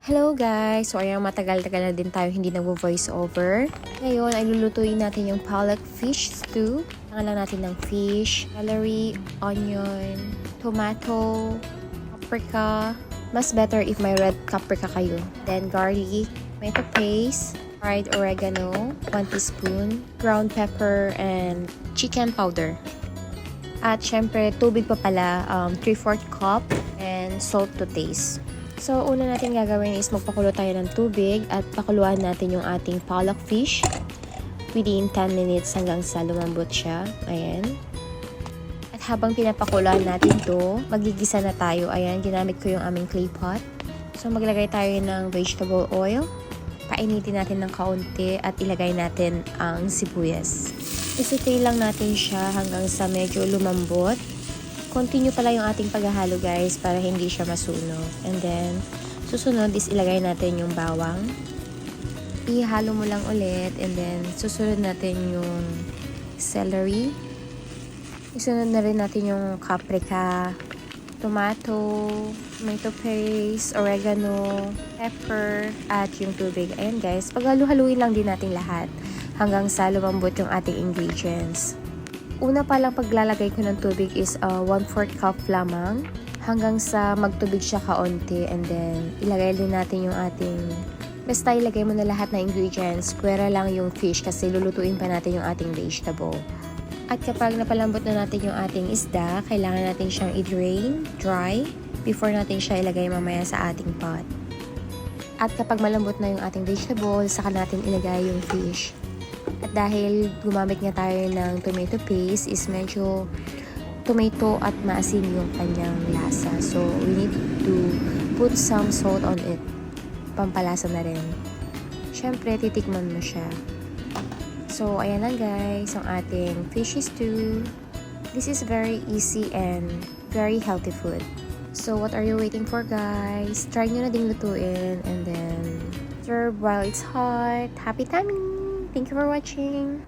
Hello guys! So ayan, matagal-tagal na din tayo hindi nag-voice over. Ngayon ay lulutuin natin yung pollock fish stew. Kailangan lang natin ng fish, celery, onion, tomato, paprika. Mas better if may red paprika kayo. Then garlic, tomato paste, fried oregano, 1 teaspoon, ground pepper, and chicken powder. At syempre, tubig pa pala, 3/4 cup, and salt to taste. So, una natin gagawin is magpakulo tayo ng tubig at pakuluan natin yung ating pollock fish within 10 minutes hanggang sa lumambot siya. Ayan. At habang pinapakuluan natin to, magigisa na tayo. Ayan, ginamit ko yung aming clay pot. So, maglagay tayo ng vegetable oil. Painitin natin ng kaunti at ilagay natin ang sibuyas. Isutay lang natin siya hanggang sa medyo lumambot. Continue pala yung ating paghahalo guys para hindi siya masunog. And then, susunod is ilagay natin yung bawang. Ihalo mo lang ulit and then susunod natin yung celery. Isunod na rin natin yung paprika, tomato paste, oregano, pepper, at yung tubig. Ayan guys, paghalu-haluin lang din natin lahat hanggang sa lumambot yung ating ingredients. Una pa lang paglalagay ko ng tubig is 1/4 cup lamang hanggang sa magtubig siya kaunti, and then ilagay din natin yung ating, basta ilagay mo na lahat na ingredients, kuwera lang yung fish kasi lulutuin pa natin yung ating vegetable. At kapag napalambot na natin yung ating isda, kailangan natin siyang i-drain dry before natin siya ilagay mamaya sa ating pot. At kapag malambot na yung ating vegetable, saka natin ilagay yung fish. At dahil gumamit nga tayo ng tomato paste, is medyo tomato at maasim yung kanyang lasa. So, we need to put some salt on it. Pampalasa na rin. Siyempre, titikman mo siya. So, ayan lang guys, ang ating fish stew. This is very easy and very healthy food. So, what are you waiting for guys? Try nyo na ding lutuin and then serve while it's hot. Happy timing! Thank you for watching.